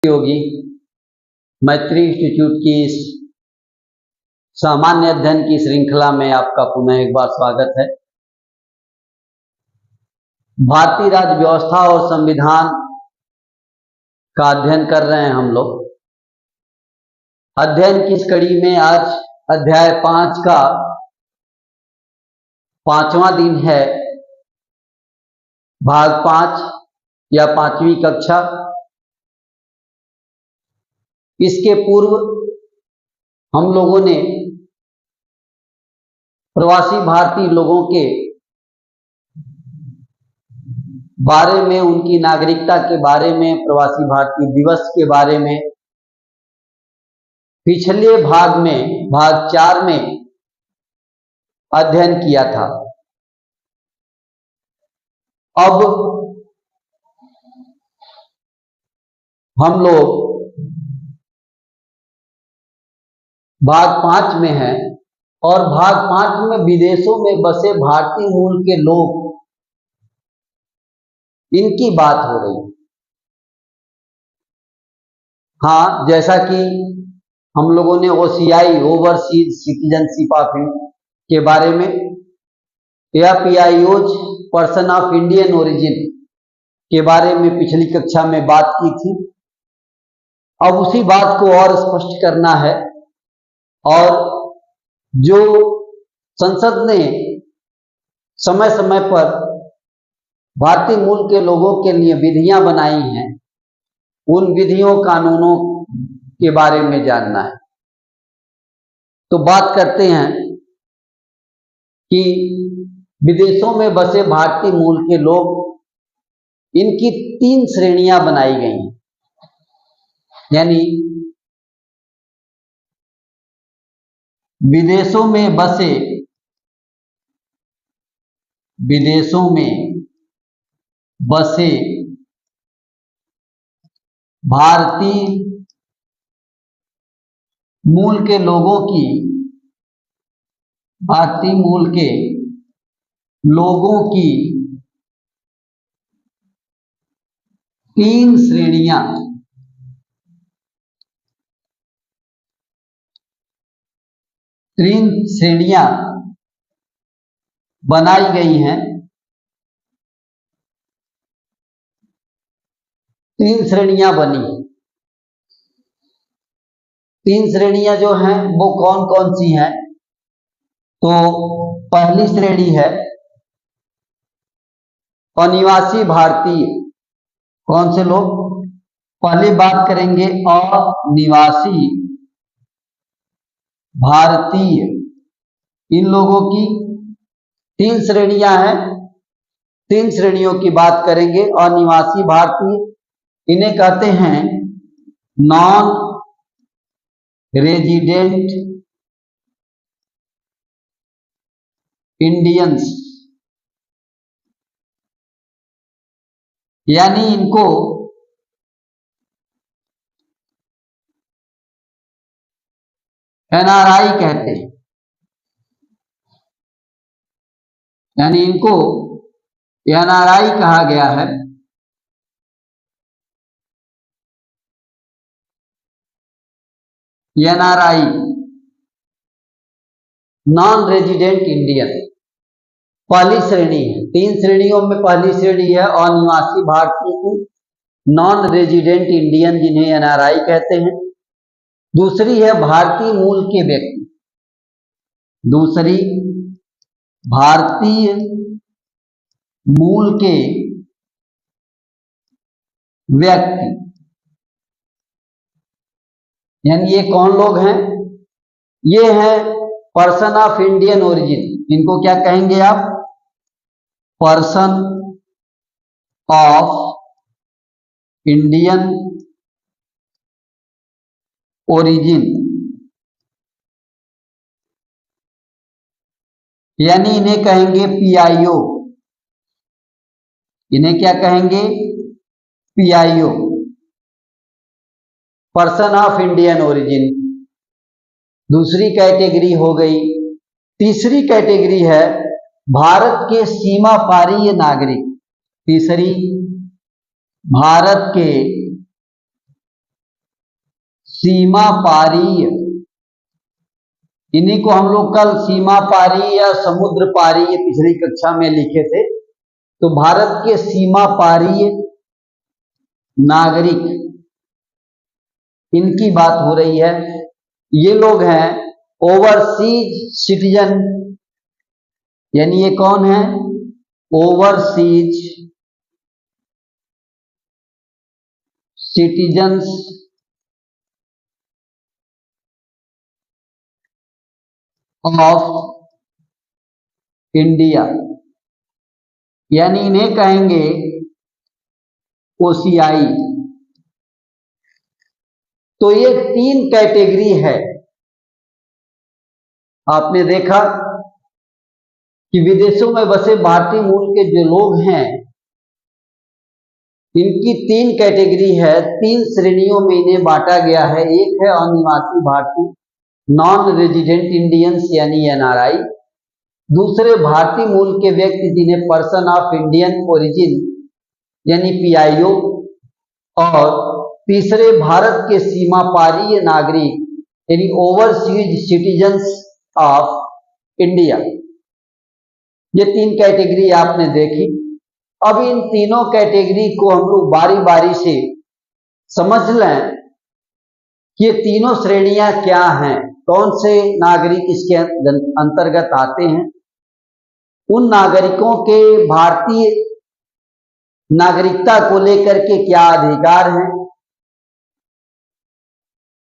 योगी मैत्री इंस्टीट्यूट की इस सामान्य अध्ययन की श्रृंखला में आपका पुनः एक बार स्वागत है। भारतीय राज्य व्यवस्था और संविधान का अध्ययन कर रहे हैं हम लोग। अध्ययन की इस कड़ी में आज अध्याय 5 का 5वां दिन है, भाग 5 या 5वीं कक्षा। इसके पूर्व हम लोगों ने प्रवासी भारतीय लोगों के बारे में, उनकी नागरिकता के बारे में, प्रवासी भारतीय दिवस के बारे में पिछले भाग में, भाग 4 में अध्ययन किया था। अब हम लोग भाग 5 में हैं और भाग 5 में विदेशों में बसे भारतीय मूल के लोग, इनकी बात हो रही है। हाँ, जैसा कि हम लोगों ने OCI ओवरसीज सिटीजनशिप ऑफ के बारे में या PIOs person of Indian origin के बारे में पिछली कक्षा में बात की थी। अब उसी बात को और स्पष्ट करना है और जो संसद ने समय समय पर भारतीय मूल के लोगों के लिए विधियां बनाई हैं, उन विधियों कानूनों के बारे में जानना है। तो बात करते हैं कि विदेशों में बसे भारतीय मूल के लोग, इनकी 3 श्रेणियां बनाई गई हैं। यानी विदेशों में बसे भारतीय मूल के लोगों की, भारतीय मूल के लोगों की 3 श्रेणियां बनाई गई हैं। 3 श्रेणियां बनी। 3 श्रेणियां जो हैं वो कौन कौन सी हैं? तो पहली श्रेणी है अनिवासी भारतीय। कौन से लोग? पहली बात करेंगे अनिवासी भारतीय। इन लोगों की 3 श्रेणियां हैं। 3 श्रेणियों की बात करेंगे। अनिवासी भारतीय, इन्हें कहते हैं नॉन रेजिडेंट इंडियंस। यानी इनको NRI कहते हैं। यानी इनको NRI कहा गया है। NRI नॉन रेजिडेंट इंडियन पहली श्रेणी है। 3 श्रेणियों में पहली श्रेणी है अनिवासी भारतीय की, नॉन रेजिडेंट इंडियन जिन्हें NRI कहते हैं। दूसरी है भारतीय मूल के व्यक्ति। दूसरी भारतीय मूल के व्यक्ति। यानी ये कौन लोग हैं? ये हैं पर्सन ऑफ इंडियन ओरिजिन। इनको क्या कहेंगे आप? Person of Indian origin. यानी इन्हें कहेंगे PIO। इन्हें क्या कहेंगे? PIO, person of Indian origin. दूसरी कैटेगरी हो गई। तीसरी कैटेगरी है भारत के सीमा पारीय नागरिक। तीसरी, भारत के सीमा पारीय, इन्हीं को हम लोग कल सीमा पारी या समुद्र पारी ये पिछली कक्षा में लिखे थे। तो भारत के सीमा पारी नागरिक, इनकी बात हो रही है। ये लोग हैं ओवरसीज सिटीजन, यानी ये कौन है? ओवरसीज सिटीजन्स ऑफ इंडिया, यानी इन्हें कहेंगे ओसीआई। तो ये 3 कैटेगरी है। आपने देखा कि विदेशों में बसे भारतीय मूल के जो लोग हैं, इनकी 3 कैटेगरी है, 3 श्रेणियों में इन्हें बांटा गया है। एक है अनिवासी भारतीय, नॉन रेजिडेंट इंडियंस यानी एनआरआई। दूसरे भारतीय मूल के व्यक्ति जिन्हें पर्सन ऑफ इंडियन ओरिजिन यानी पीआईओ। और तीसरे भारत के सीमा पारीय नागरिक यानी ओवरसीज सिटीजन्स ऑफ इंडिया। ये 3 कैटेगरी आपने देखी। अब इन तीनों कैटेगरी को हम लोग बारी बारी से समझ लें कि ये तीनों श्रेणियां क्या हैं, कौन से नागरिक इसके अंतर्गत आते हैं, उन नागरिकों के भारतीय नागरिकता को लेकर के क्या अधिकार हैं,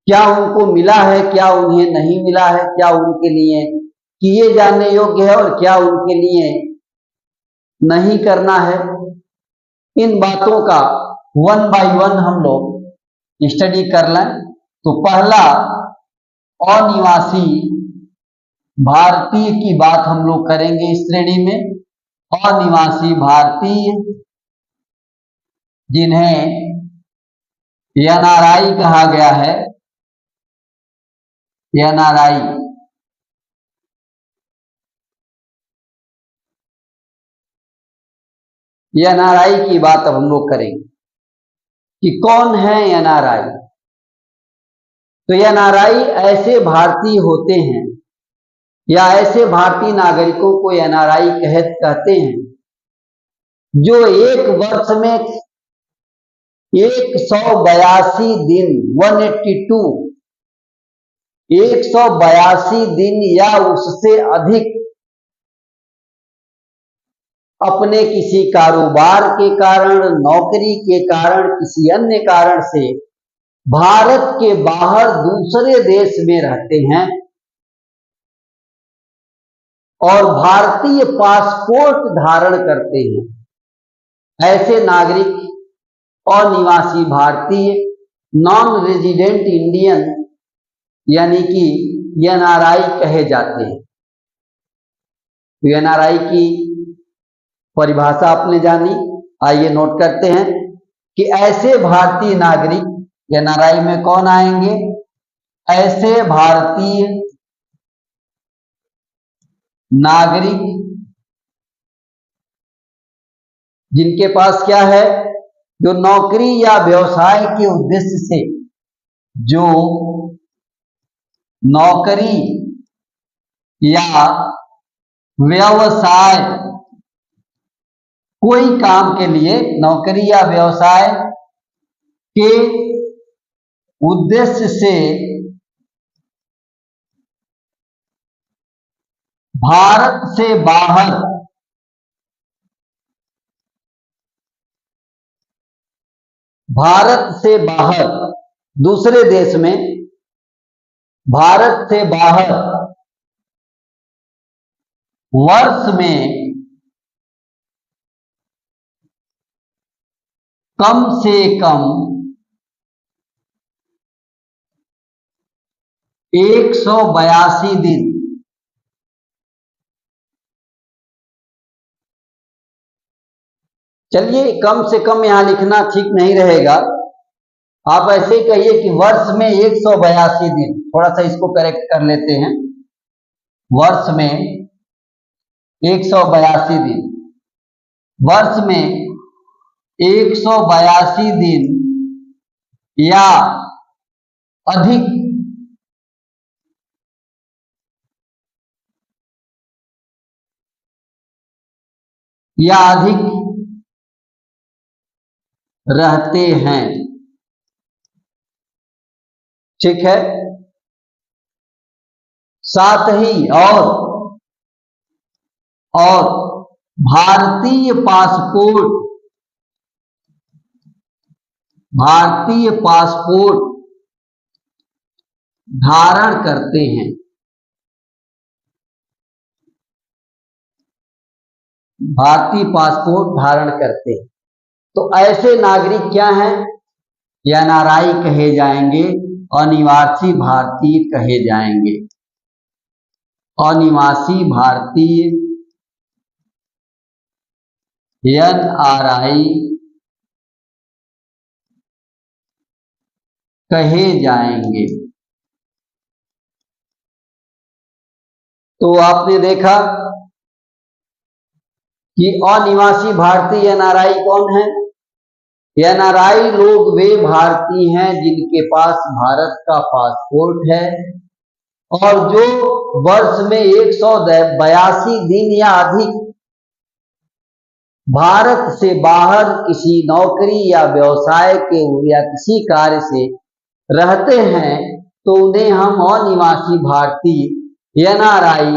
क्या उनको मिला है, क्या उन्हें नहीं मिला है, क्या उनके लिए किए जाने योग्य है और क्या उनके लिए नहीं करना है। इन बातों का 1 बाय 1 हम लोग स्टडी कर लें। तो पहला अनिवासी भारतीय की बात हम लोग करेंगे इस श्रेणी में। अनिवासी भारतीय जिन्हें एनआरआई कहा गया है, एनआरआई। एनआरआई की बात अब हम लोग करेंगे कि कौन है एनआरआई। तो एनआरआई ऐसे भारतीय होते हैं या ऐसे भारतीय नागरिकों को एनआरआई कहते हैं जो एक वर्ष में 182 दिन 182 दिन या उससे अधिक अपने किसी कारोबार के कारण, नौकरी के कारण, किसी अन्य कारण से भारत के बाहर दूसरे देश में रहते हैं और भारतीय पासपोर्ट धारण करते हैं। ऐसे नागरिक अनिवासी भारतीय, नॉन रेजिडेंट इंडियन यानी कि एनआरआई कहे जाते हैं। एनआरआई की परिभाषा आपने जानी, आइए नोट करते हैं कि ऐसे भारतीय नागरिक, एनआरआई में कौन आएंगे? ऐसे भारतीय नागरिक जिनके पास क्या है, जो नौकरी या व्यवसाय के उद्देश्य से, जो नौकरी या व्यवसाय, कोई काम के लिए नौकरी या व्यवसाय के उद्देश्य से भारत से बाहर दूसरे देश में, भारत से बाहर वर्ष में कम से कम 182 दिन, चलिए कम से कम यहां लिखना ठीक नहीं रहेगा, आप ऐसे ही कहिए कि वर्ष में 182 दिन। थोड़ा सा इसको करेक्ट कर लेते हैं, वर्ष में 182 दिन, वर्ष में 182 दिन या अधिक या अधिक रहते हैं। ठीक है। साथ ही और भारतीय पासपोर्ट धारण करते हैं। भारतीय पासपोर्ट धारण करते हैं। तो ऐसे नागरिक क्या हैं? एनआरआई कहे जाएंगे, अनिवासी भारतीय कहे जाएंगे। अनिवासी भारतीय एनआरआई कहे जाएंगे। तो आपने देखा कि अनिवासी भारतीय एनआरआई कौन है? एनआरआई लोग वे भारतीय हैं जिनके पास भारत का पासपोर्ट है और जो वर्ष में 182 दिन या अधिक भारत से बाहर किसी नौकरी या व्यवसाय के या किसी कार्य से रहते हैं, तो उन्हें हम अनिवासी भारतीय एनआरआई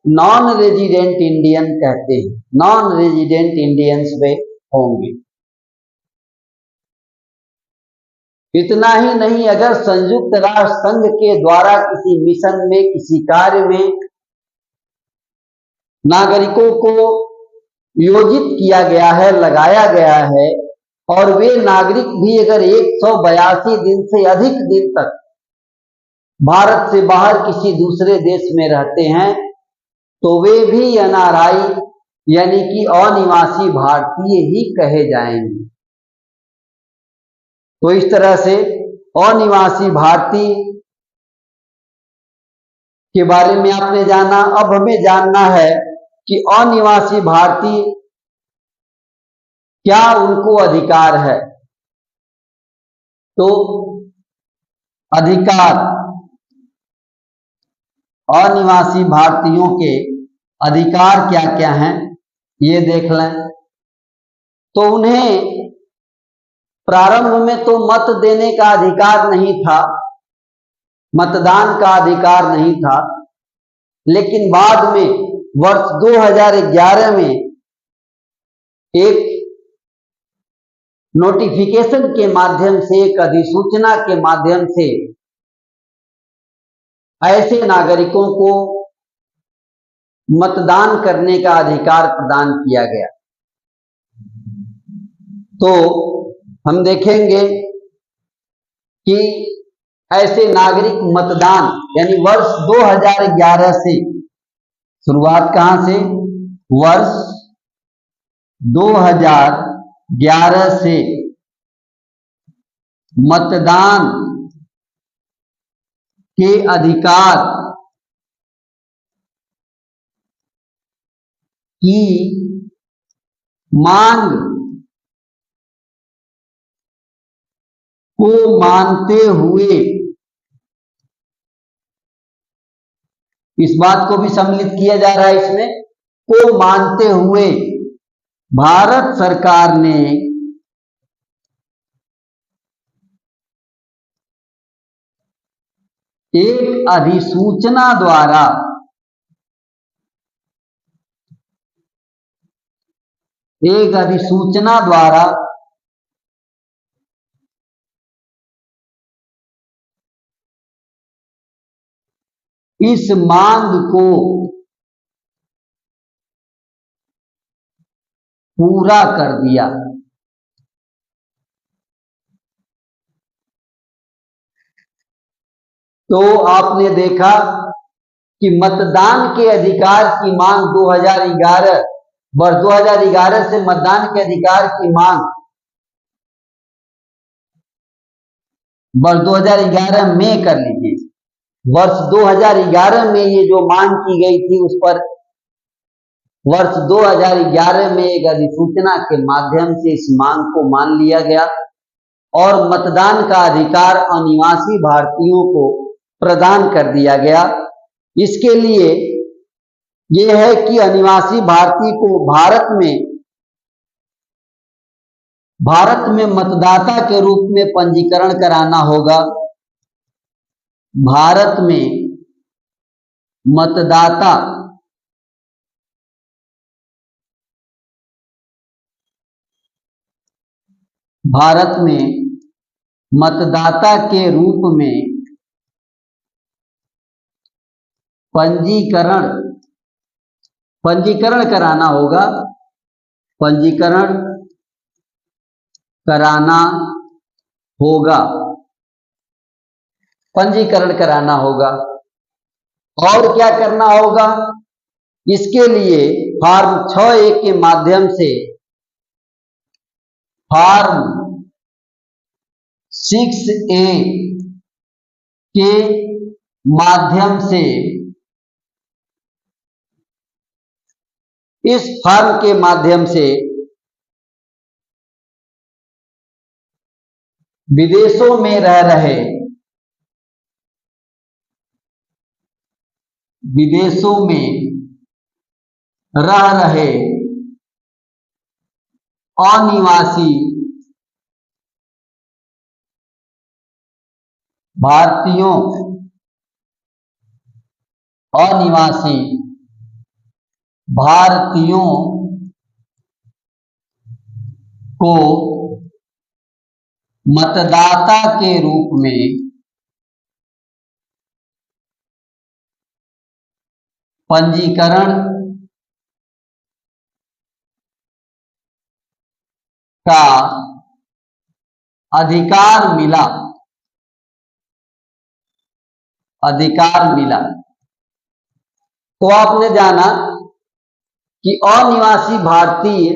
नॉन रेजिडेंट इंडियन कहते हैं। नॉन रेजिडेंट इंडियंस वे होंगे। इतना ही नहीं, अगर संयुक्त राष्ट्र संघ के द्वारा किसी मिशन में, किसी कार्य में नागरिकों को योजित किया गया है, लगाया गया है, और वे नागरिक भी अगर 182 दिन से अधिक दिन तक भारत से बाहर किसी दूसरे देश में रहते हैं, तो वे भी एनआरआई यानी कि अनिवासी भारतीय ही कहे जाएंगे। तो इस तरह से अनिवासी भारतीय के बारे में आपने जाना। अब हमें जानना है कि अनिवासी भारतीय क्या उनको अधिकार है। तो अधिकार, अनिवासी भारतीयों के अधिकार क्या क्या हैं ये देख लें। तो उन्हें प्रारंभ में तो मत देने का अधिकार नहीं था, मतदान का अधिकार नहीं था, लेकिन बाद में वर्ष 2011 में एक नोटिफिकेशन के माध्यम से, एक अधिसूचना के माध्यम से ऐसे नागरिकों को मतदान करने का अधिकार प्रदान किया गया। तो हम देखेंगे कि ऐसे नागरिक मतदान यानी वर्ष 2011 से, शुरुआत कहां से? वर्ष 2011 से मतदान के अधिकार की मांग को मानते हुए, इस बात को भी सम्मिलित किया जा रहा है इसमें, को मानते हुए भारत सरकार ने एक अधिसूचना द्वारा इस मांग को पूरा कर दिया। तो आपने देखा कि मतदान के अधिकार की मांग 2011, वर्ष 2011 से मतदान के अधिकार की मांग वर्ष 2011 में कर लीजिए। वर्ष 2011 में ये जो मांग की गई थी, उस पर वर्ष 2011 में एक अधिसूचना के माध्यम से इस मांग को मान लिया गया और मतदान का अधिकार अनिवासी भारतीयों को प्रदान कर दिया गया। इसके लिए यह है कि अनिवासी भारतीय को भारत में मतदाता के रूप में पंजीकरण कराना होगा। भारत में मतदाता के रूप में पंजीकरण कराना होगा। पंजीकरण कराना होगा। और क्या करना होगा? इसके लिए फॉर्म 6A के माध्यम से, फॉर्म 6A के माध्यम से, इस फॉर्म के माध्यम से विदेशों में रह रहे अनिवासी भारतीयों को मतदाता के रूप में पंजीकरण का अधिकार मिला। तो आपने जाना कि अनिवासी भारतीय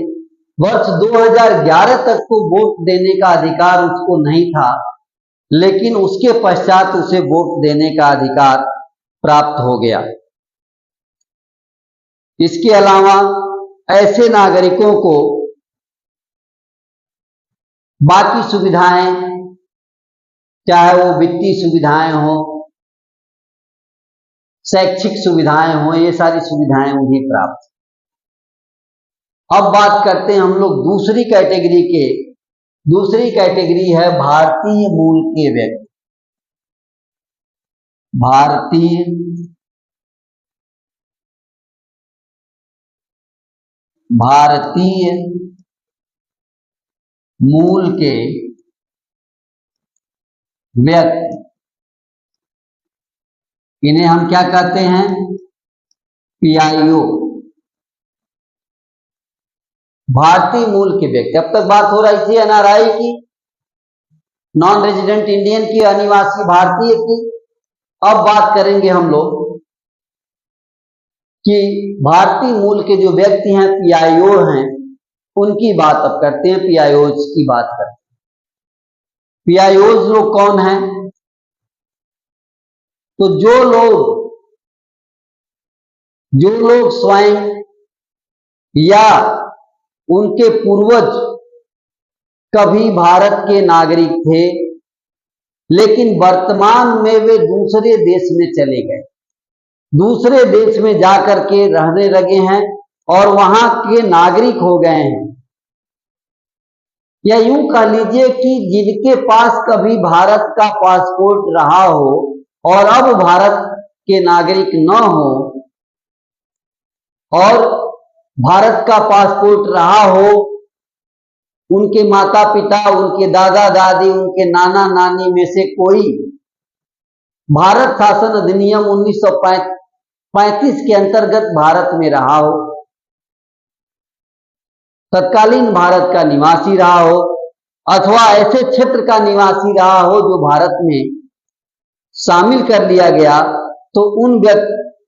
वर्ष 2011 तक को वोट देने का अधिकार उसको नहीं था, लेकिन उसके पश्चात उसे वोट देने का अधिकार प्राप्त हो गया। इसके अलावा ऐसे नागरिकों को बाकी सुविधाएं, चाहे वो वित्तीय सुविधाएं हो, शैक्षिक सुविधाएं हो, ये सारी सुविधाएं उन्हें प्राप्त। अब बात करते हैं हम लोग दूसरी कैटेगरी है भारतीय मूल के व्यक्ति। भारतीय मूल के व्यक्ति, इन्हें हम क्या कहते हैं? PIO, भारतीय मूल के व्यक्ति। अब तक बात हो रही थी NRI की, नॉन रेजिडेंट इंडियन की, अनिवासी भारतीय की। अब बात करेंगे हम लोग कि भारतीय मूल के जो व्यक्ति हैं, PIO हैं, उनकी बात अब करते हैं। PIOs की बात करते हैं। PIOs लोग कौन हैं? तो जो लोग स्वयं या उनके पूर्वज कभी भारत के नागरिक थे, लेकिन वर्तमान में वे दूसरे देश में चले गए, दूसरे देश में जाकर के रहने लगे हैं और वहां के नागरिक हो गए हैं, या यूं कह लीजिए कि जिनके पास कभी भारत का पासपोर्ट रहा हो और अब भारत के नागरिक न हो, और भारत का पासपोर्ट रहा हो, उनके माता पिता, उनके दादा दादी, उनके नाना नानी में से कोई भारत शासन अधिनियम 1935 के अंतर्गत भारत में रहा हो, तत्कालीन भारत का निवासी रहा हो, अथवा ऐसे क्षेत्र का निवासी रहा हो जो भारत में शामिल कर लिया गया, तो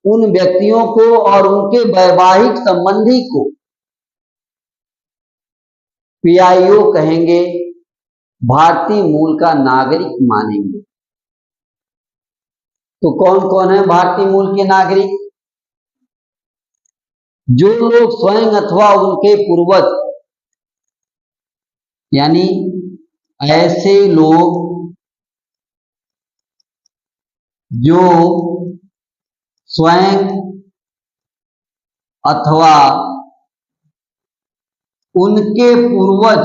उन व्यक्तियों को और उनके वैवाहिक संबंधी को PIO कहेंगे, भारतीय मूल का नागरिक मानेंगे। तो कौन कौन है भारतीय मूल के नागरिक? जो लोग स्वयं अथवा उनके पूर्वज, यानी ऐसे लोग जो स्वयं अथवा उनके पूर्वज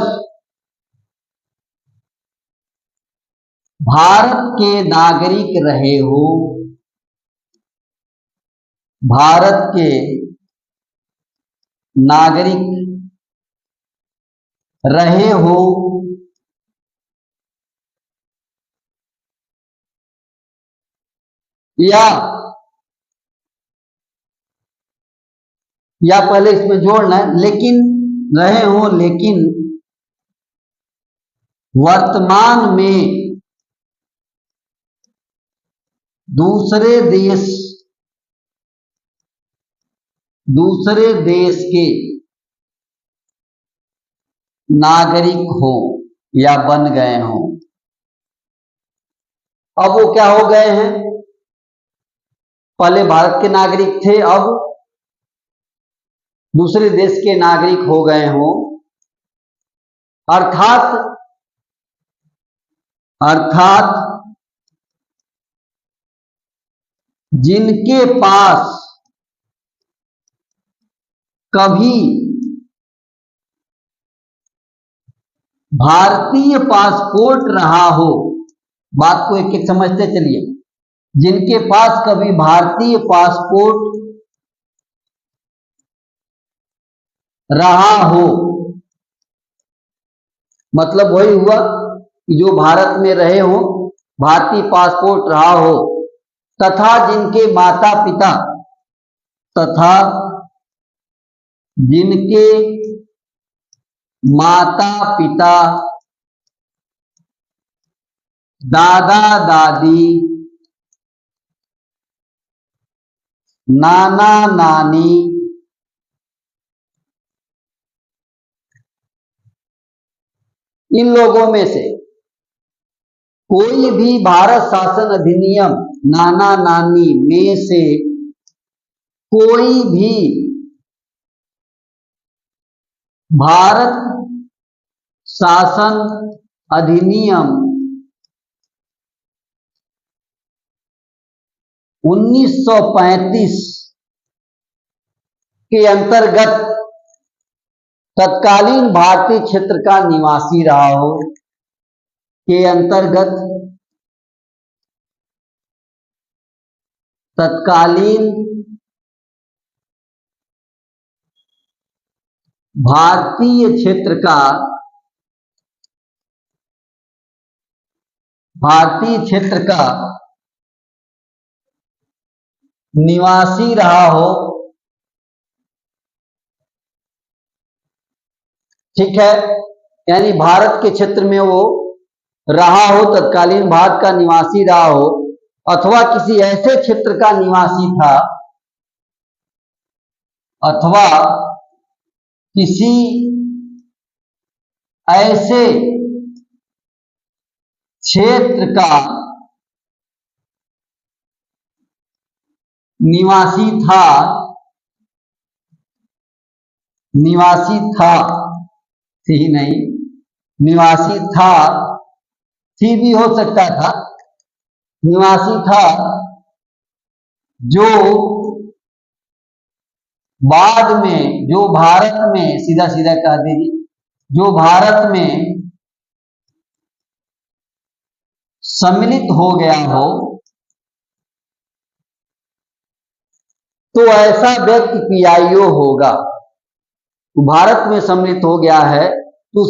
भारत के नागरिक रहे हो, भारत के नागरिक रहे हो, या पहले इसमें जोड़ना है, लेकिन रहे हो लेकिन वर्तमान में दूसरे देश के नागरिक हो या बन गए हो। अब वो क्या हो गए हैं? पहले भारत के नागरिक थे, अब दूसरे देश के नागरिक हो गए हो। अर्थात जिनके पास कभी भारतीय पासपोर्ट रहा हो, बात को एक एक समझते चलिए, जिनके पास कभी भारतीय पासपोर्ट रहा हो, मतलब वही हुआ कि जो भारत में रहे हो, भारतीय पासपोर्ट रहा हो, तथा जिनके माता पिता दादा दादी नाना नानी इन लोगों में से कोई भी भारत शासन अधिनियम नाना नानी में से कोई भी भारत शासन अधिनियम 1935 के अंतर्गत तत्कालीन भारतीय क्षेत्र का निवासी रहा हो, के अंतर्गत तत्कालीन भारतीय क्षेत्र का निवासी रहा हो, ठीक है। यानी भारत के क्षेत्र में वो रहा हो, तत्कालीन भारत का निवासी रहा हो, अथवा किसी ऐसे क्षेत्र का निवासी था, अथवा किसी ऐसे क्षेत्र का निवासी भी हो सकता था, निवासी था जो बाद में, जो भारत में, सीधा सीधा कह दीजिए, जो भारत में सम्मिलित हो गया हो, तो ऐसा व्यक्ति पीआईओ होगा। भारत में सम्मिलित हो गया है तो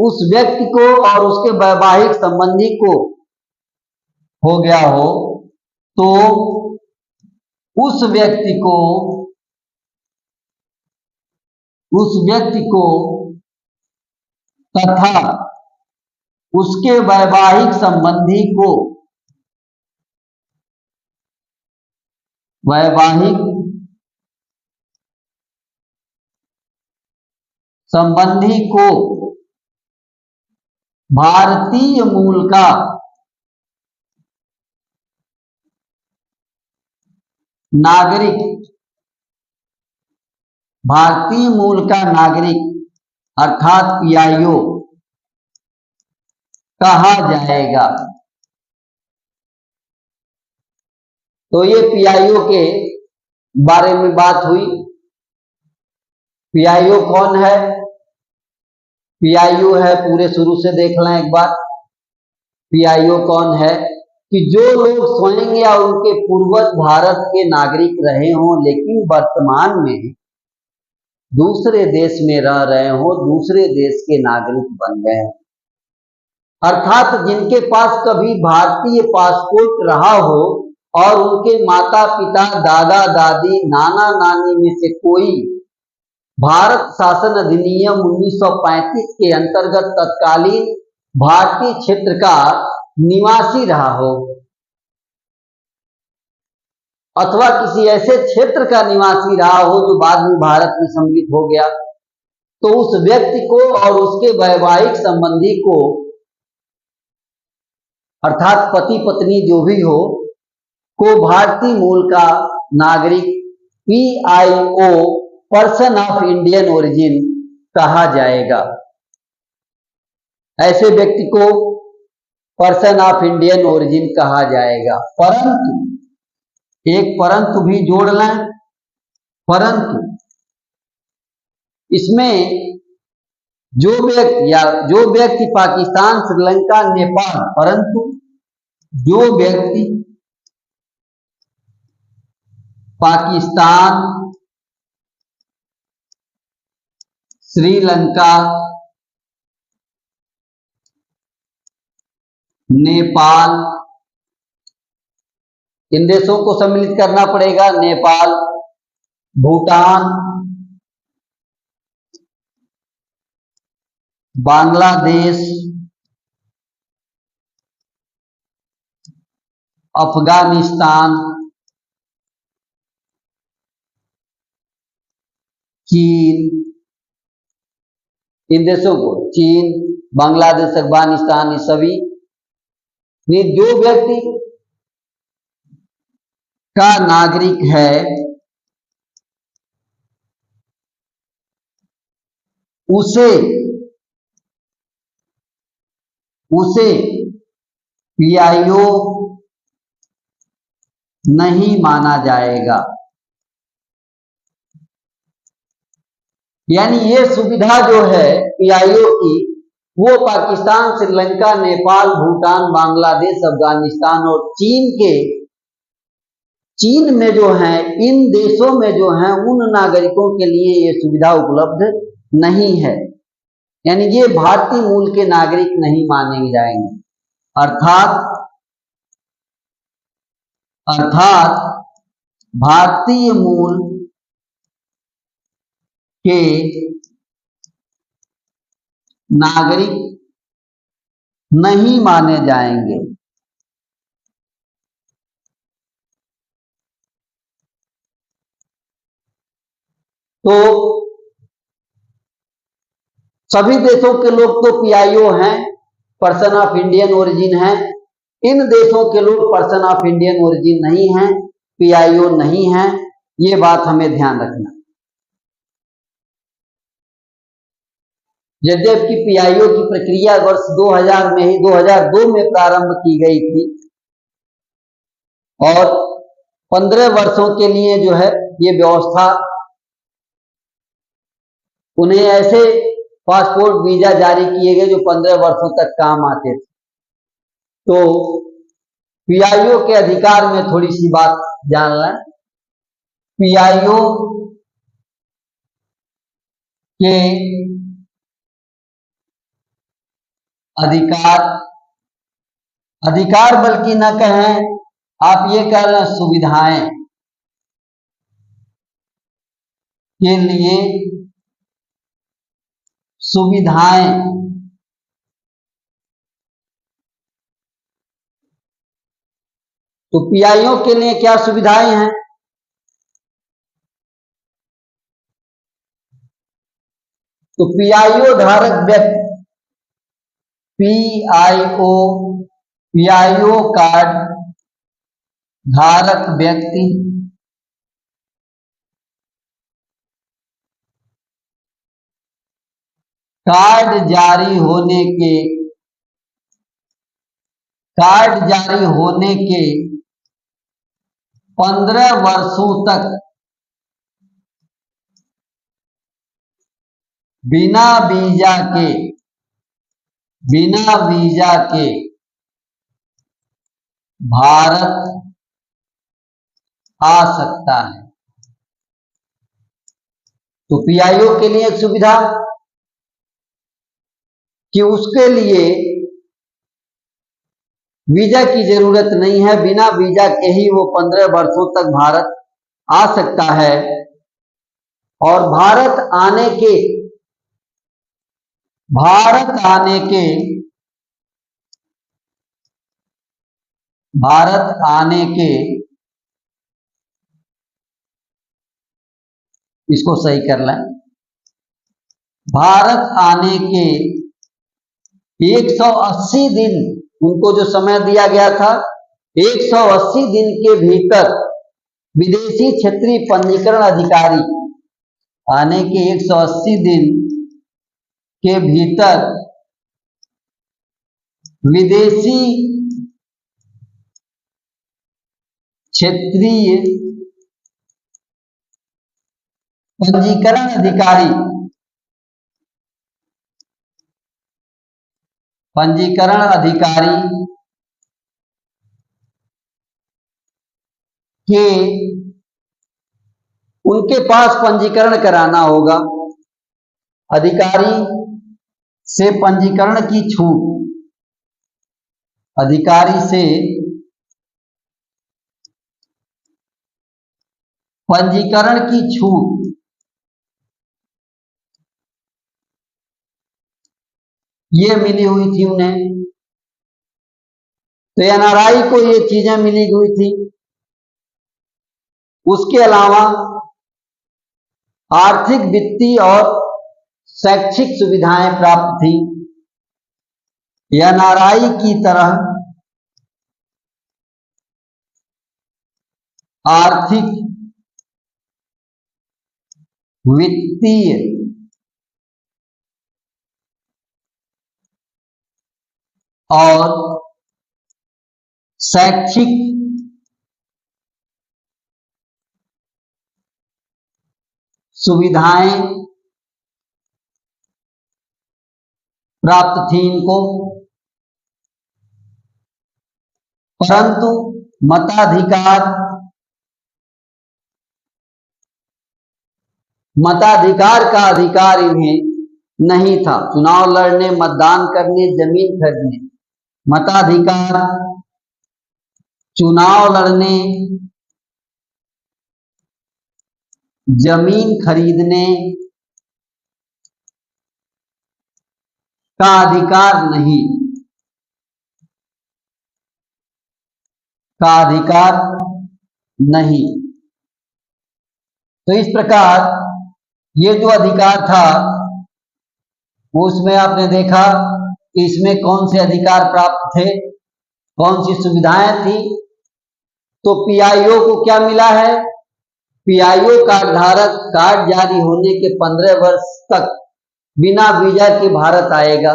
उस व्यक्ति को और उसके वैवाहिक संबंधी को हो गया हो, तो उस व्यक्ति को तथा उसके वैवाहिक संबंधी को भारतीय मूल का नागरिक अर्थात पीआईओ कहा जाएगा। तो ये पीआईओ के बारे में बात हुई। पीआईओ कौन है? पीआईओ है, पूरे शुरू से देख लें एक बार। पीआईओ कौन है कि जो लोग स्वयं या उनके पूर्वज भारत के नागरिक रहे हों लेकिन वर्तमान में दूसरे देश में रह रहे हों, दूसरे देश के नागरिक बन गए हों, अर्थात जिनके पास कभी भारतीय पासपोर्ट रहा हो और उनके माता पिता, दादा दादी, नाना नानी में से कोई भारत शासन अधिनियम 1935 के अंतर्गत तत्कालीन भारतीय क्षेत्र का निवासी रहा हो अथवा किसी ऐसे क्षेत्र का निवासी रहा हो जो बाद में भारत में सम्मिलित हो गया, तो उस व्यक्ति को और उसके वैवाहिक संबंधी को, अर्थात पति पत्नी जो भी हो, को भारतीय मूल का नागरिक PIO, person of Indian origin कहा जाएगा। ऐसे व्यक्ति को पर्सन ऑफ इंडियन ओरिजिन कहा जाएगा। परंतु एक परंतु भी जोड़ लें, परंतु इसमें जो व्यक्ति पाकिस्तान, श्रीलंका, नेपाल, परंतु जो व्यक्ति पाकिस्तान, श्रीलंका, नेपाल, इन देशों को सम्मिलित करना पड़ेगा, नेपाल, भूटान, बांग्लादेश, अफगानिस्तान, चीन, इन देशों को, चीन, बांग्लादेश, अफगानिस्तान, ये सभी जो व्यक्ति का नागरिक है उसे पीआईओ नहीं माना जाएगा। यानी ये सुविधा जो है पीआईओ की, वो पाकिस्तान, श्रीलंका, नेपाल, भूटान, बांग्लादेश, अफगानिस्तान और चीन में जो है, इन देशों में जो है, उन नागरिकों के लिए ये सुविधा उपलब्ध नहीं है। यानी ये भारतीय मूल के नागरिक नहीं माने जाएंगे। अर्थात भारतीय मूल के नागरिक नहीं माने जाएंगे। तो सभी देशों के लोग तो पीआईओ हैं, पर्सन ऑफ इंडियन ओरिजिन हैं। इन देशों के लोग पर्सन ऑफ इंडियन ओरिजिन नहीं हैं, पीआईओ नहीं हैं। ये बात हमें ध्यान रखना। यद्यपि पीआईओ की प्रक्रिया वर्ष 2002 में प्रारंभ की गई थी और 15 वर्षों के लिए जो है ये व्यवस्था, उन्हें ऐसे पासपोर्ट वीजा जारी किए गए जो 15 वर्षों तक काम आते थे। तो पीआईओ के अधिकार में थोड़ी सी बात जान लें। पीआईओ के अधिकार बल्कि न कहें, आप ये कह रहे हैं सुविधाएं के लिए सुविधाएं तो पीआईओ के लिए क्या सुविधाएं हैं? तो पीआईओ धारक व्यक्ति, पीआईओ कार्ड धारक व्यक्ति कार्ड जारी होने के कार्ड जारी होने के 15 वर्षों तक बिना वीजा के भारत आ सकता है। तो पीआईओ के लिए एक सुविधा कि उसके लिए वीजा की जरूरत नहीं है, बिना वीजा के ही वो 15 वर्षों तक भारत आ सकता है। और भारत आने के इसको सही कर लें, भारत आने के 180 दिन, उनको जो समय दिया गया था, 180 दिन के भीतर विदेशी क्षेत्रीय पंजीकरण अधिकारी आने के 180 दिन के भीतर विदेशी क्षेत्रीय पंजीकरण अधिकारी के उनके पास पंजीकरण कराना होगा। अधिकारी से पंजीकरण की छूट, अधिकारी से पंजीकरण की छूट ये मिली हुई थी उन्हें। तो एनआरआई को ये चीजें मिली हुई थी। उसके अलावा आर्थिक, वित्तीय और शैक्षिक सुविधाएं प्राप्त थी। एनआरआई की तरह आर्थिक, वित्तीय और शैक्षिक सुविधाएं प्राप्त थी इनको, परंतु मताधिकार का अधिकार इन्हें नहीं था। चुनाव लड़ने, मतदान करने, जमीन खरीदने, मताधिकार, चुनाव लड़ने, जमीन खरीदने का अधिकार नहीं। तो इस प्रकार ये जो अधिकार था, उसमें आपने देखा कि इसमें कौन से अधिकार प्राप्त थे, कौन सी सुविधाएं थी। तो पीआईओ को क्या मिला है? पीआईओ कार्ड धारक कार्ड जारी होने के 15 वर्ष तक बिना वीजा के भारत आएगा।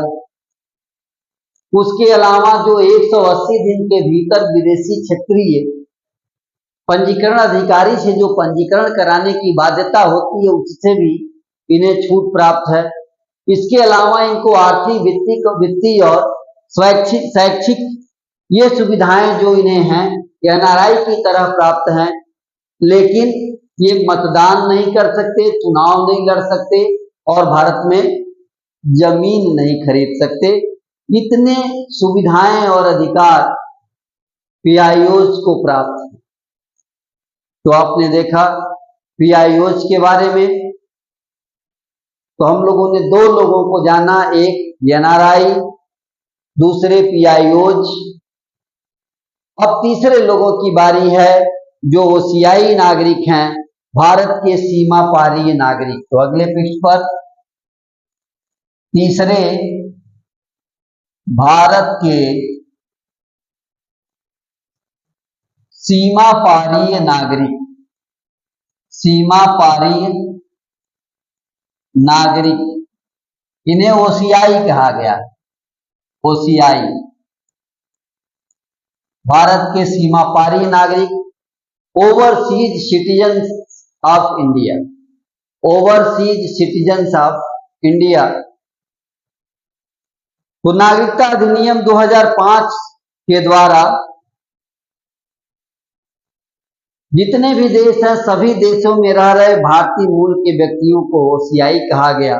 उसके अलावा जो 180 दिन के भीतर विदेशी क्षेत्रीय पंजीकरण अधिकारी से जो पंजीकरण कराने की बाध्यता होती है, उससे भी इन्हें छूट प्राप्त है। इसके अलावा इनको आर्थिक, वित्तीय और शैक्षिक ये सुविधाएं जो इन्हें हैं एनआरआई की तरह प्राप्त हैं। लेकिन ये मतदान नहीं कर सकते, चुनाव नहीं लड़ सकते और भारत में जमीन नहीं खरीद सकते। इतने सुविधाएं और अधिकार पीआईओज को प्राप्त है। तो आपने देखा पीआईओज के बारे में। तो हम लोगों ने दो लोगों को जाना, एक एनआरआई, दूसरे पीआईओज। अब तीसरे लोगों की बारी है जो ओसीआई नागरिक हैं, भारत के सीमा पारीय नागरिक। तो अगले पृष्ठ पर तीसरे भारत के सीमा पारीय नागरिक, इन्हें ओसीआई कहा गया। ओसीआई भारत के सीमा पारी नागरिक, overseas citizen of India, overseas citizen of India. तो नागरिकता अधिनियम 2005 के द्वारा जितने भी देश हैं सभी देशों में रह रहे भारतीय मूल के व्यक्तियों को ओसीआई कहा गया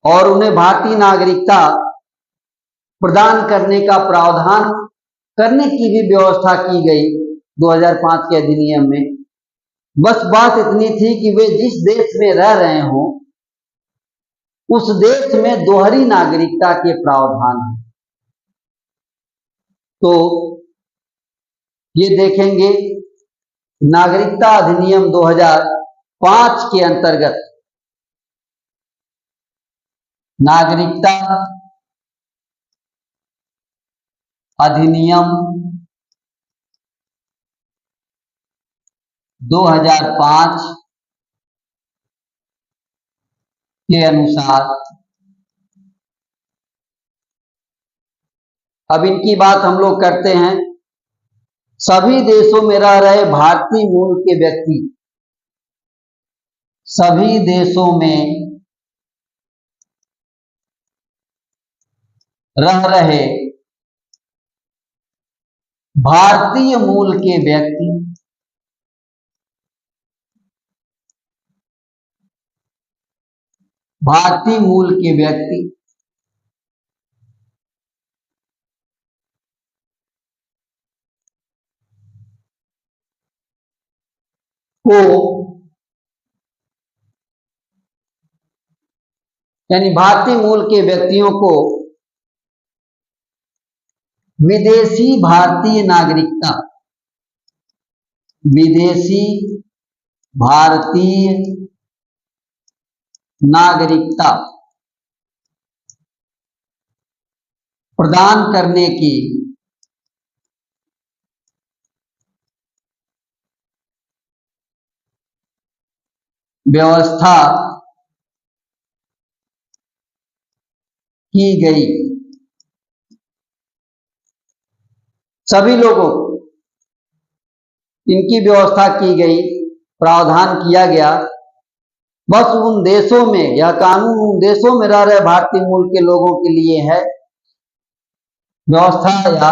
और उन्हें भारतीय नागरिकता प्रदान करने का प्रावधान करने की भी व्यवस्था की गई 2005 के अधिनियम में। बस बात इतनी थी कि वे जिस देश में रह रहे हों उस देश में दोहरी नागरिकता के प्रावधान हैं। तो ये देखेंगे नागरिकता अधिनियम 2005 के अंतर्गत नागरिकता अधिनियम 2005 के अनुसार अब इनकी बात हम लोग करते हैं। सभी देशों में रह रहे भारतीय मूल के व्यक्ति, सभी देशों में रह रहे भारतीय मूल के व्यक्ति भारतीय मूल के व्यक्ति को यानी भारतीय मूल के व्यक्तियों को विदेशी भारतीय नागरिकता, विदेशी भारतीय नागरिकता प्रदान करने की व्यवस्था की गई। सभी लोगों को इनकी व्यवस्था की गई, प्रावधान किया गया। बस उन देशों में यह कानून उन देशों में रह रहे भारतीय मूल के लोगों के लिए है, व्यवस्था या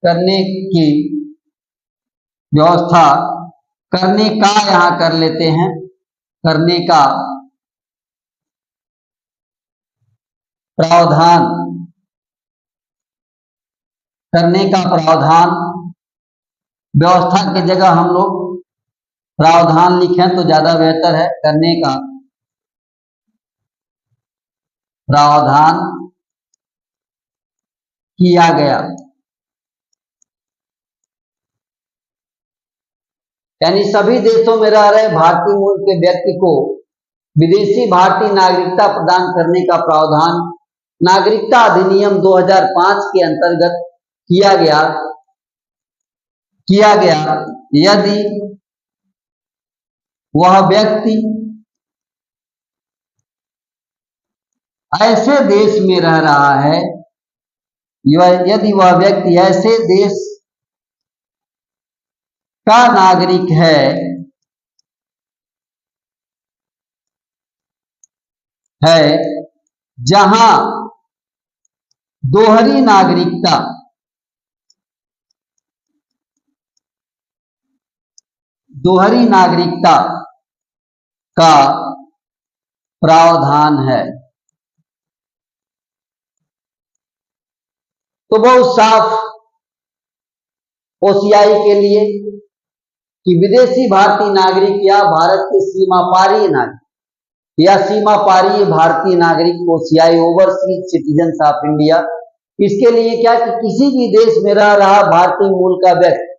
करने की व्यवस्था करने का यहां कर लेते हैं, करने का प्रावधान, करने का प्रावधान। व्यवस्था की जगह हम लोग प्रावधान लिखें तो ज्यादा बेहतर है। करने का प्रावधान किया गया, यानी सभी देशों में रह रहे भारतीय मूल के व्यक्ति को विदेशी भारतीय नागरिकता प्रदान करने का प्रावधान नागरिकता अधिनियम 2005 के अंतर्गत किया गया यदि वह व्यक्ति ऐसे देश में रह रहा है, यदि वह व्यक्ति ऐसे देश का नागरिक है जहां दोहरी नागरिकता का प्रावधान है। तो बहुत साफ ओसीआई के लिए कि विदेशी भारतीय नागरिक या भारत के सीमा पारी नागरिक या सीमा पारी भारतीय नागरिक OCI overseas citizen of India, इसके लिए क्या कि किसी भी देश में रह रहा भारतीय मूल का व्यक्ति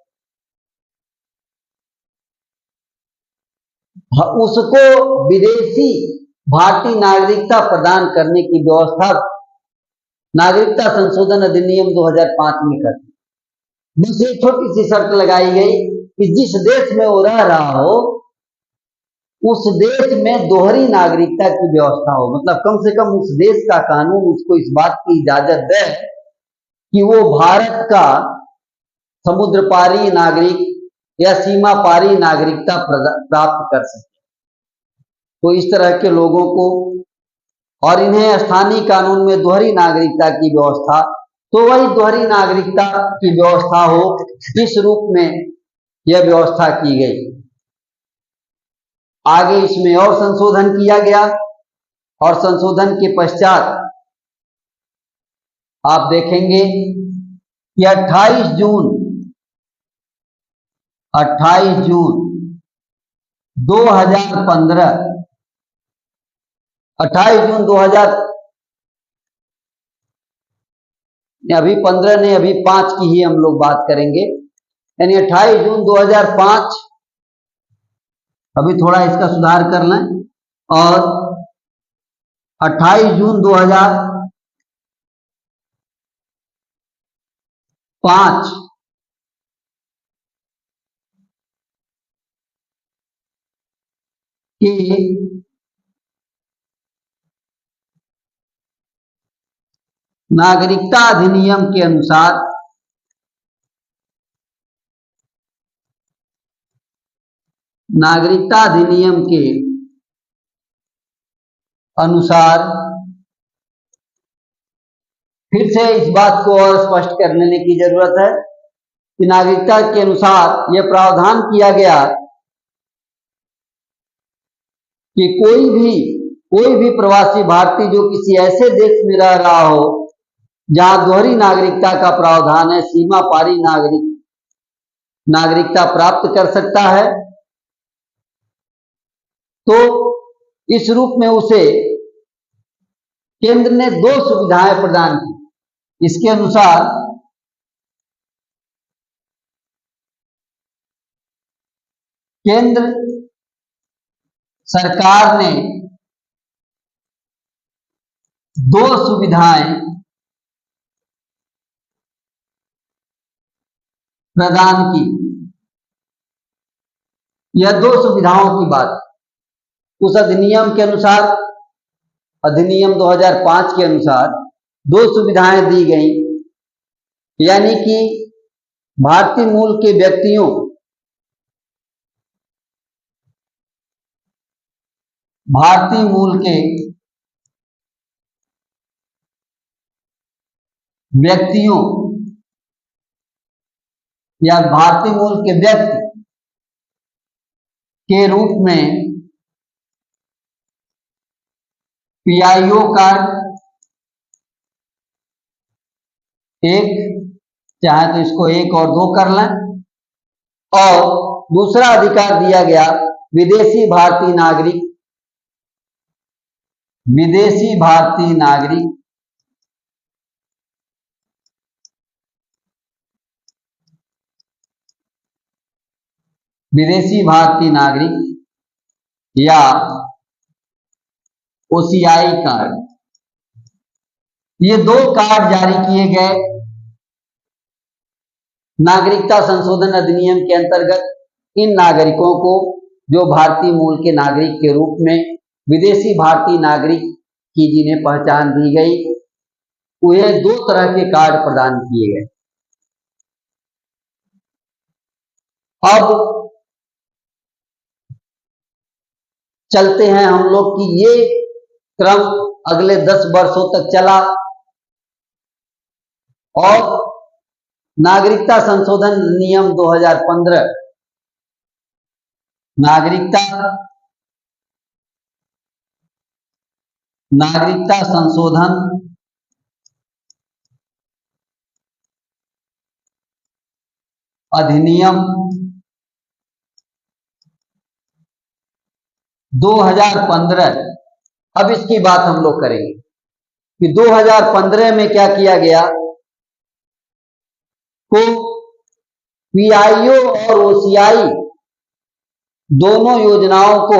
उसको विदेशी भारतीय नागरिकता प्रदान करने की व्यवस्था नागरिकता संशोधन अधिनियम 2005 में करती। बस एक छोटी सी शर्त लगाई गई कि जिस देश में वो रह रहा हो उस देश में दोहरी नागरिकता की व्यवस्था हो, मतलब कम से कम उस देश का कानून उसको इस बात की इजाजत दे कि वो भारत का समुद्र पारी नागरिक या सीमा पारी नागरिकता प्राप्त कर सके। तो इस तरह के लोगों को, और इन्हें स्थानीय कानून में दोहरी नागरिकता की व्यवस्था, तो वही दोहरी नागरिकता की व्यवस्था हो, इस रूप में यह व्यवस्था की गई। आगे इसमें और संशोधन किया गया, और संशोधन के पश्चात आप देखेंगे कि 28 जून 2015, 28 जून 2000, अभी 15 नहीं, अभी 5 की ही हम लोग बात करेंगे, यानी 28 जून 2005, अभी थोड़ा इसका सुधार कर लें, और 28 जून 2005 के नागरिकता अधिनियम के अनुसार नागरिकता अधिनियम के अनुसार फिर से इस बात को और स्पष्ट कर लेने की जरूरत है कि नागरिकता के अनुसार यह प्रावधान किया गया कि कोई भी प्रवासी भारतीय जो किसी ऐसे देश में रह रहा हो जहां दोहरी नागरिकता का प्रावधान है, सीमा पारी नागरिकता प्राप्त कर सकता है। तो इस रूप में उसे केंद्र ने 2 सुविधाएं प्रदान की। इसके अनुसार केंद्र सरकार ने 2 सुविधाएं प्रदान की। यह 2 सुविधाओं की बात उस अधिनियम के अनुसार, अधिनियम 2005 के अनुसार 2 सुविधाएं दी गई, यानी कि भारतीय मूल के व्यक्तियों, भारतीय मूल के व्यक्तियों या भारतीय मूल के व्यक्ति के रूप में पीआईओ कार्ड, एक, चाहे तो इसको 1 और 2 कर लें, और दूसरा अधिकार दिया गया विदेशी भारतीय नागरिक, विदेशी भारतीय नागरिक विदेशी भारतीय नागरिक या ओसीआई कार्ड। ये 2 कार्ड जारी किए गए नागरिकता संशोधन अधिनियम के अंतर्गत इन नागरिकों को, जो भारतीय मूल के नागरिक के रूप में विदेशी भारतीय नागरिक की जिन्हें पहचान दी गई, उन्हें 2 तरह के कार्ड प्रदान किए गए। अब चलते हैं हम लोग कि ये क्रम अगले 10 वर्षों तक चला, और नागरिकता संशोधन नियम 2015, नागरिकता संशोधन अधिनियम 2015, अब इसकी बात हम लोग करेंगे कि 2015 में क्या किया गया, को पीआईओ और ओसीआई दोनों योजनाओं को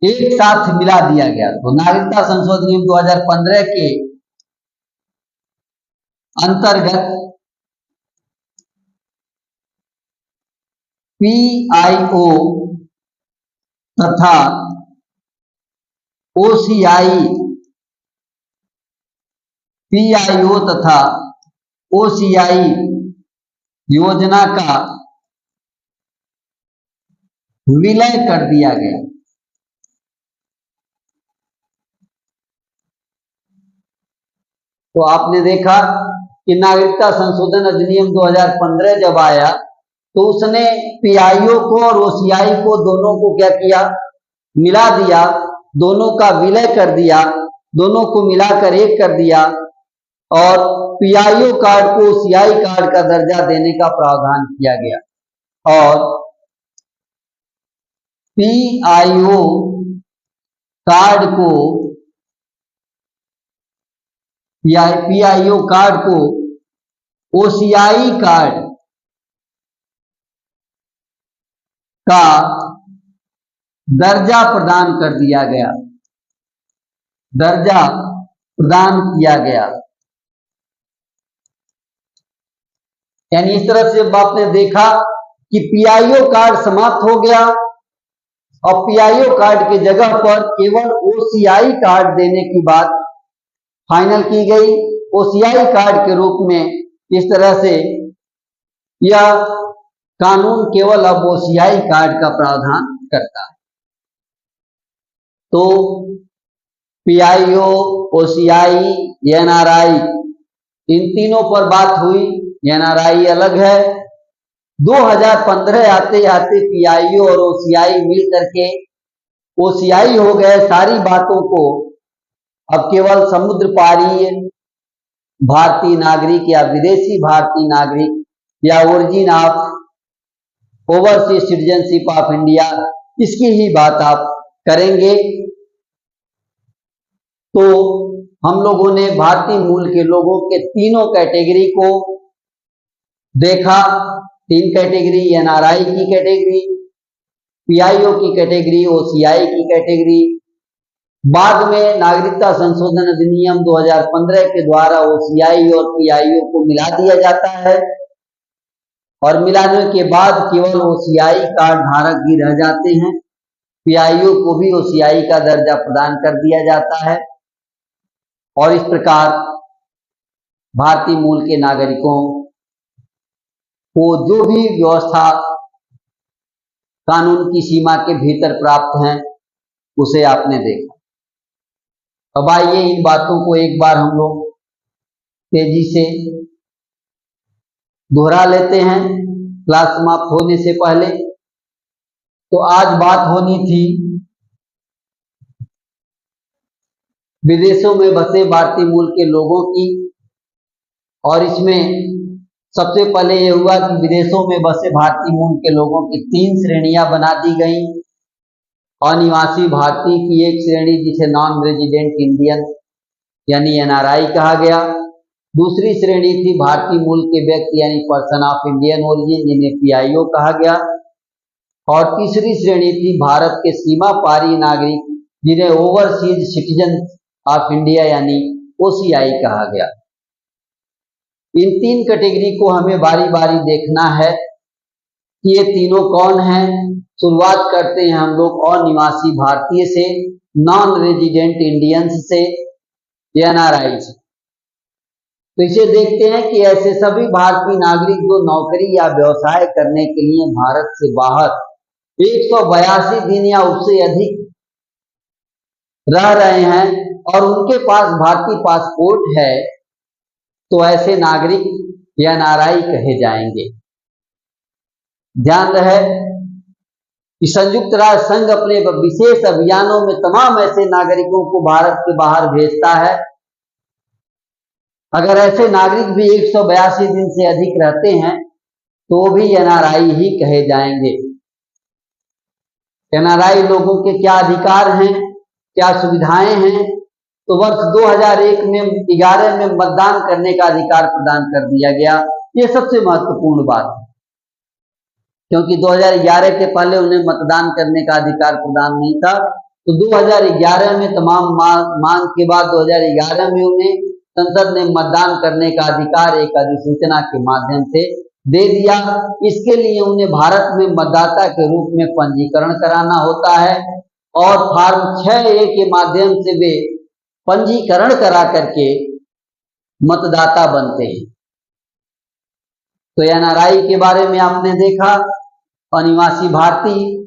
एक साथ मिला दिया गया। तो नागरिकता संशोधन नियम 2015 के अंतर्गत पीआईओ तथा ओसीआई, पीआईओ तथा ओसीआई योजना का विलय कर दिया गया। तो आपने देखा कि नागरिकता संशोधन अधिनियम 2015 जब आया तो उसने पीआईओ को और ओसीआई को दोनों को क्या किया, मिला दिया, दोनों का विलय कर दिया, दोनों को मिलाकर एक कर दिया और पीआईओ कार्ड को ओसीआई कार्ड का दर्जा देने का प्रावधान किया गया और पीआईओ कार्ड को पीआईओ कार्ड को ओसीआई कार्ड का दर्जा प्रदान कर दिया गया, दर्जा प्रदान किया गया। यानी इस तरह से आपने देखा कि पीआईओ कार्ड समाप्त हो गया और पीआईओ कार्ड की जगह पर केवल ओसीआई कार्ड देने की बात फाइनल की गई। ओसीआई कार्ड के रूप में इस तरह से यह कानून केवल अब ओसीआई कार्ड का प्रावधान करता है। तो पीआईओ, ओसीआई, एनआरआई इन तीनों पर बात हुई। एनआरआई अलग है। 2015 आते आते पीआईओ और ओसीआई मिल करके ओसीआई हो गए। सारी बातों को अब केवल समुद्र पारी भारतीय नागरिक या विदेशी भारतीय नागरिक या origin of overseas citizenship of India, इसकी ही बात आप करेंगे। तो हम लोगों ने भारतीय मूल के लोगों के तीनों कैटेगरी को देखा। 3 कैटेगरी, एनआरआई की कैटेगरी, पीआईओ की कैटेगरी, ओसीआई की कैटेगरी। बाद में नागरिकता संशोधन अधिनियम 2015 के द्वारा ओसीआई और पीआईओ को मिला दिया जाता है और मिलाने के बाद केवल ओसीआई कार्ड धारक ही रह जाते हैं। पीआईओ को भी ओसीआई का दर्जा प्रदान कर दिया जाता है और इस प्रकार भारतीय मूल के नागरिकों को जो भी व्यवस्था कानून की सीमा के भीतर प्राप्त हैं उसे आपने देखा। अब आइए इन बातों को एक बार हम लोग तेजी से दोहरा लेते हैं क्लास समाप्त होने से पहले। तो आज बात होनी थी विदेशों में बसे भारतीय मूल के लोगों की और इसमें सबसे पहले यह हुआ कि विदेशों में बसे भारतीय मूल के लोगों की 3 श्रेणियां बना दी गई। अनिवासी भारतीय की एक श्रेणी जिसे नॉन रेजिडेंट इंडियन यानी एनआरआई कहा गया। दूसरी श्रेणी थी भारतीय मूल के व्यक्ति यानी पर्सन ऑफ इंडियन ओरिजिन जिन्हें पीआईओ कहा गया और तीसरी श्रेणी थी भारत के सीमा पारी नागरिक जिन्हें ओवरसीज सिटीजन ऑफ इंडिया यानी ओसीआई कहा गया। इन 3 कैटेगरी को हमें बारी बारी देखना है कि ये तीनों कौन हैं। शुरुआत करते हैं हम लोग अनिवासी भारतीय से, नॉन रेजिडेंट इंडियंस से, एनआरआई से। तो इसे देखते हैं कि ऐसे सभी भारतीय नागरिक जो नौकरी या व्यवसाय करने के लिए भारत से बाहर 182 दिन या उससे अधिक रह रहे हैं और उनके पास भारतीय पासपोर्ट है तो ऐसे नागरिक एनआरआई कहे जाएंगे। ध्यान रहे कि संयुक्त राष्ट्र संघ अपने विशेष अभियानों में तमाम ऐसे नागरिकों को भारत के बाहर भेजता है। अगर ऐसे नागरिक भी 182 दिन से अधिक रहते हैं तो भी एनआरआई ही कहे जाएंगे। एनआरआई लोगों के क्या अधिकार हैं, क्या सुविधाएं हैं? तो वर्ष 2001 में 11 में मतदान करने का अधिकार प्रदान कर दिया गया। ये सबसे महत्वपूर्ण बात है क्योंकि 2011 के पहले उन्हें मतदान करने का अधिकार प्रदान नहीं था। तो 2011 में तमाम मांग के बाद 2011 में उन्हें संसद ने मतदान करने का अधिकार एक अधिसूचना के माध्यम से दे दिया। इसके लिए उन्हें भारत में मतदाता के रूप में पंजीकरण कराना होता है और फॉर्म 6A के माध्यम से वे पंजीकरण करा करके मतदाता बनते हैं। तो एनआरआई के बारे में आपने देखा, अनिवासी भारतीय,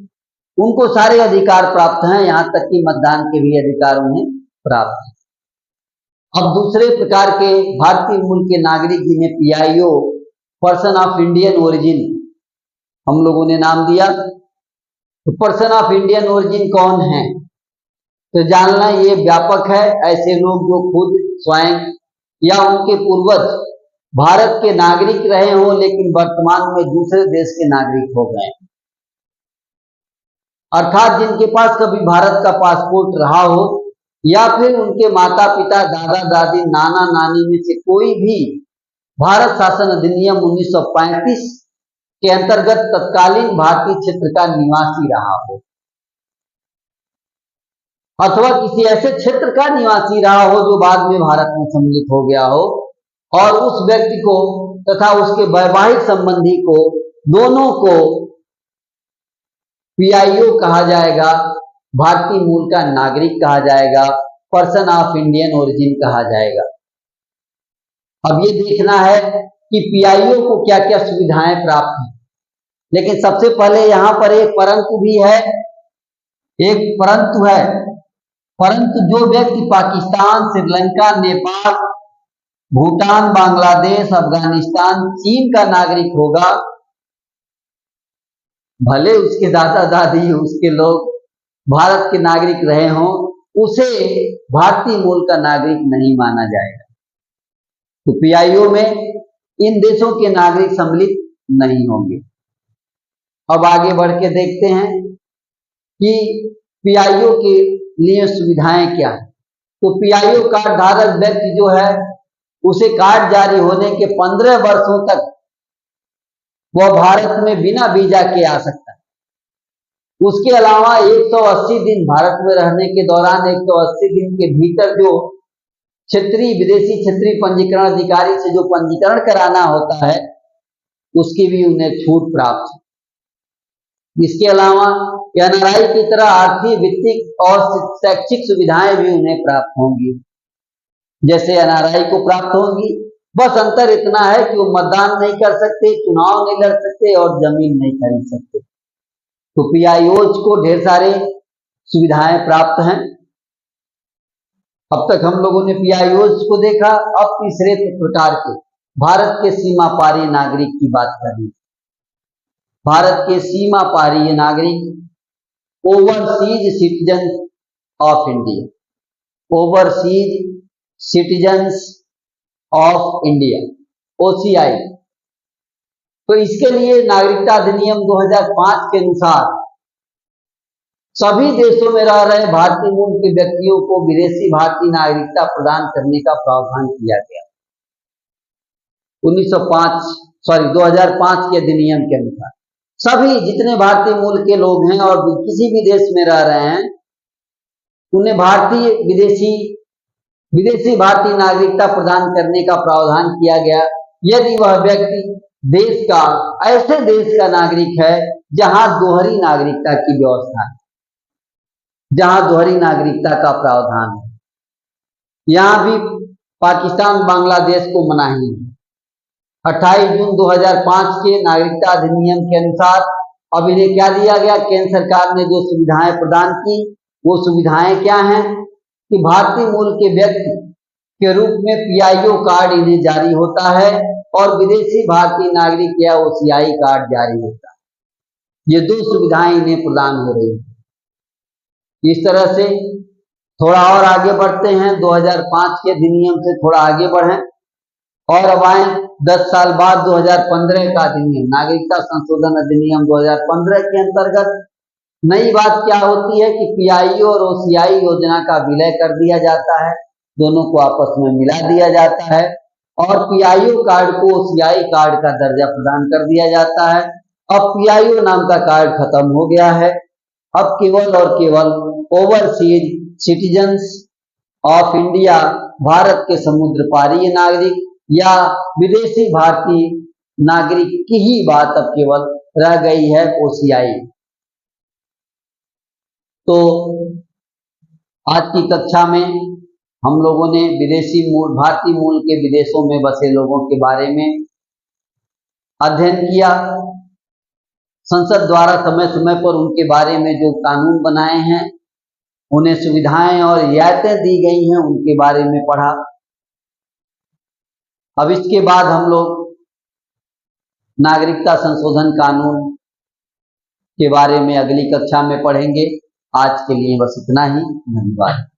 उनको सारे अधिकार प्राप्त हैं, यहां तक कि मतदान के भी अधिकार उन्हें प्राप्त हैं। अब दूसरे प्रकार के भारतीय मूल के नागरिक जिन्हें PIO, person of Indian origin, हम लोगों ने नाम दिया। तो पर्सन ऑफ इंडियन ओरिजिन कौन है, तो जानना ये व्यापक है। ऐसे लोग जो खुद स्वयं या उनके पूर्वज भारत के नागरिक रहे हों लेकिन वर्तमान में दूसरे देश के नागरिक हो गए, अर्थात जिनके पास कभी भारत का पासपोर्ट रहा हो या फिर उनके माता पिता, दादा दादी, नाना नानी में से कोई भी भारत शासन अधिनियम 1935 के अंतर्गत तत्कालीन भारतीय क्षेत्र का निवासी रहा हो, अथवा किसी ऐसे क्षेत्र का निवासी रहा हो जो बाद में भारत में सम्मिलित हो गया हो, और उस व्यक्ति को तथा उसके वैवाहिक संबंधी को, दोनों को पीआईओ कहा जाएगा, भारतीय मूल का नागरिक कहा जाएगा, पर्सन ऑफ इंडियन ओरिजिन कहा जाएगा। अब ये देखना है कि पीआईओ को क्या क्या सुविधाएं प्राप्त हैं, लेकिन सबसे पहले यहां पर एक परंतु भी है, एक परंतु है। परंतु जो व्यक्ति पाकिस्तान, श्रीलंका, नेपाल, भूटान, बांग्लादेश, अफगानिस्तान, चीन का नागरिक होगा, भले उसके दादा दादी, उसके लोग भारत के नागरिक रहे हों, उसे भारतीय मूल का नागरिक नहीं माना जाएगा। तो पीआईओ में इन देशों के नागरिक सम्मिलित नहीं होंगे। अब आगे बढ़ के देखते हैं कि पीआईओ के लिए सुविधाएं क्या है। तो पीआईओ कार्ड धारक व्यक्ति जो है, उसे कार्ड जारी होने के 15 वर्षों तक वह भारत में बिना वीजा के आ सकता है। उसके अलावा 180 दिन भारत में रहने के दौरान 180 दिन के भीतर जो विदेशी क्षेत्रीय पंजीकरण अधिकारी से जो पंजीकरण कराना होता है, उसकी भी उन्हें छूट प्राप्त है। इसके अलावा एनआरआई की तरह आर्थिक, वित्तीय और शैक्षिक सुविधाएं भी उन्हें प्राप्त होंगी, जैसे एनआरआई को प्राप्त होंगी। बस अंतर इतना है कि वो मतदान नहीं कर सकते, चुनाव नहीं लड़ सकते और जमीन नहीं खरीद सकते। तो पीआईओज को ढेर सारे सुविधाएं प्राप्त हैं। अब तक हम लोगों ने पीआईओज को देखा। अब तीसरे प्रकार के भारत के सीमा पारी नागरिक की बात करें। भारत के सीमा पारी नागरिक overseas citizen of India, overseas citizens of India, OCI. तो इसके लिए नागरिकता अधिनियम 2005 के अनुसार सभी देशों में रह रहे भारतीय मूल के व्यक्तियों को विदेशी भारतीय नागरिकता प्रदान करने का प्रावधान किया गया। 2005 के अधिनियम के अनुसार सभी जितने भारतीय मूल के लोग हैं और किसी भी देश में रह रहे हैं, उन्हें विदेशी भारतीय नागरिकता प्रदान करने का प्रावधान किया गया, यदि वह व्यक्ति देश का, ऐसे देश का नागरिक है जहां दोहरी नागरिकता की व्यवस्था है, जहां दोहरी नागरिकता का प्रावधान है। यहां भी पाकिस्तान, बांग्लादेश को मनाही है। 28 जून 2005 के नागरिकता अधिनियम के अनुसार अब इन्हें क्या दिया गया, केंद्र सरकार ने जो सुविधाएं प्रदान की, वो सुविधाएं क्या हैं कि भारतीय मूल के व्यक्ति के रूप में पीआईओ कार्ड इन्हें जारी होता है और विदेशी भारतीय नागरिक या ओसीआई कार्ड जारी होता है। ये दो सुविधाएं इन्हें प्रदान हो रही है। इस तरह से थोड़ा और आगे बढ़ते हैं, 2005 के अधिनियम से थोड़ा आगे बढ़ें और अब आए 10 साल बाद 2015 का अधिनियम, नागरिकता संशोधन अधिनियम 2015 के अंतर्गत नई बात क्या होती है कि पीआईओ और ओसीआई योजना का विलय कर दिया जाता है, दोनों को आपस में मिला दिया जाता है और पीआईओ कार्ड को ओसीआई कार्ड का दर्जा प्रदान कर दिया जाता है। अब पीआईओ नाम का कार्ड खत्म हो गया है। अब केवल और केवल overseas citizens of India, Bharat के समुद्र पारी नागरिक या विदेशी भारतीय नागरिक की ही बात अब केवल रह गई है, ओसीआई। तो आज की कक्षा में हम लोगों ने भारतीय मूल के विदेशों में बसे लोगों के बारे में अध्ययन किया। संसद द्वारा समय समय पर उनके बारे में जो कानून बनाए हैं, उन्हें सुविधाएं और रियायतें दी गई हैं, उनके बारे में पढ़ा। अब इसके बाद हम लोग नागरिकता संशोधन कानून के बारे में अगली कक्षा में पढ़ेंगे। आज के लिए बस इतना ही। धन्यवाद।